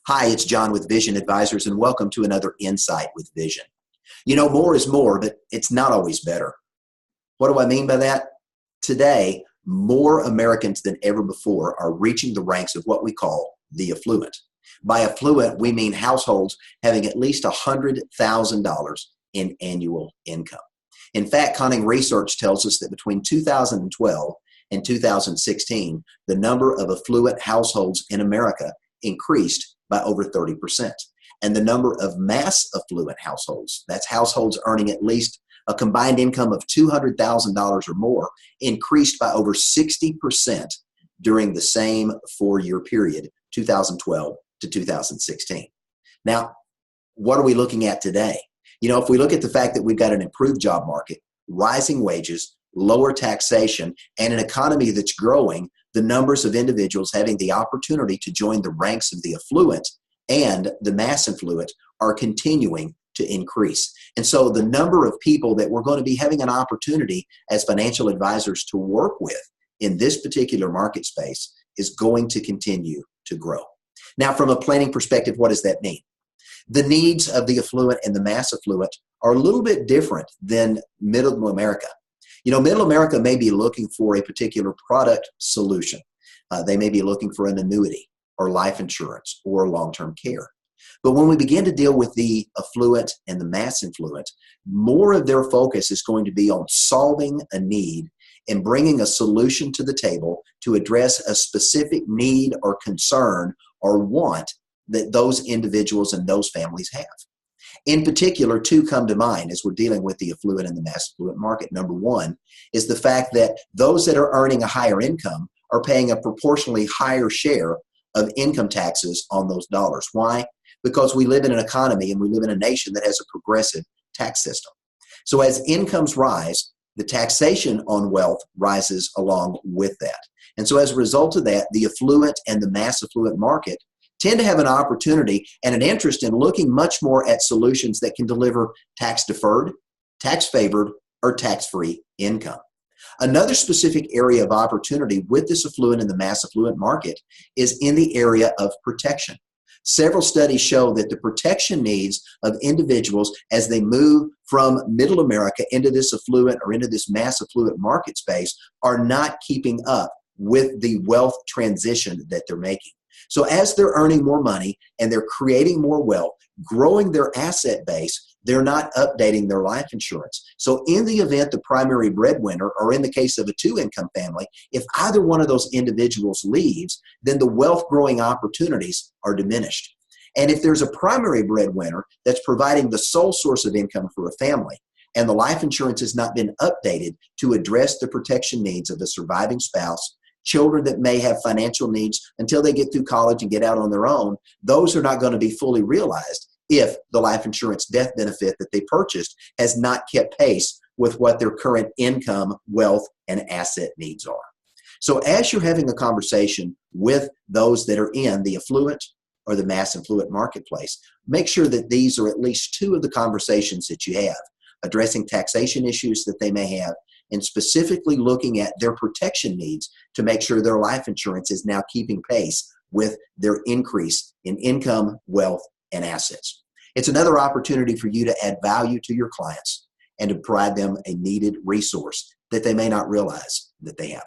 Hi, it's John with Vision Advisors, and welcome to another Insight with Vision. You know, more is more, but it's not always better. What do I mean by that? Today, more Americans than ever before are reaching the ranks of what we call the affluent. By affluent, we mean households having at least $100,000 in annual income. In fact, Conning Research tells us that between 2012 and 2016, the number of affluent households in America increased by over 30%. And the number of mass affluent households, that's households earning at least a combined income of $200,000 or more, increased by over 60% during the same four-year period, 2012 to 2016. Now, what are we looking at today? You know, if we look at the fact that we've got an improved job market, rising wages, lower taxation, and an economy that's growing, the numbers of individuals having the opportunity to join the ranks of the affluent and the mass affluent are continuing to increase. And so the number of people that we're going to be having an opportunity as financial advisors to work with in this particular market space is going to continue to grow. Now, from a planning perspective, what does that mean? The needs of the affluent and the mass affluent are a little bit different than middle America. You know, middle America may be looking for a particular product solution. They may be looking for an annuity or life insurance or long-term care. But when we begin to deal with the affluent and the mass affluent, more of their focus is going to be on solving a need and bringing a solution to the table to address a specific need or concern or want that those individuals and those families have. In particular, two come to mind as we're dealing with the affluent and the mass affluent market. Number one is the fact that those that are earning a higher income are paying a proportionally higher share of income taxes on those dollars. Why? Because we live in an economy and we live in a nation that has a progressive tax system. So as incomes rise, the taxation on wealth rises along with that. And so as a result of that, the affluent and the mass affluent market tend to have an opportunity and an interest in looking much more at solutions that can deliver tax-deferred, tax-favored, or tax-free income. Another specific area of opportunity with this affluent and the mass affluent market is in the area of protection. Several studies show that the protection needs of individuals as they move from middle America into this affluent or into this mass affluent market space are not keeping up with the wealth transition that they're making. So as they're earning more money and they're creating more wealth, growing their asset base, they're not updating their life insurance. So in the event the primary breadwinner, or in the case of a two-income family, if either one of those individuals leaves, then the wealth growing opportunities are diminished. And if there's a primary breadwinner that's providing the sole source of income for a family, and the life insurance has not been updated to address the protection needs of the surviving spouse, children that may have financial needs until they get through college and get out on their own, those are not going to be fully realized if the life insurance death benefit that they purchased has not kept pace with what their current income, wealth, and asset needs are. So as you're having a conversation with those that are in the affluent or the mass affluent marketplace, make sure that these are at least two of the conversations that you have, addressing taxation issues that they may have, and specifically looking at their protection needs to make sure their life insurance is now keeping pace with their increase in income, wealth, and assets. It's another opportunity for you to add value to your clients and to provide them a needed resource that they may not realize that they have.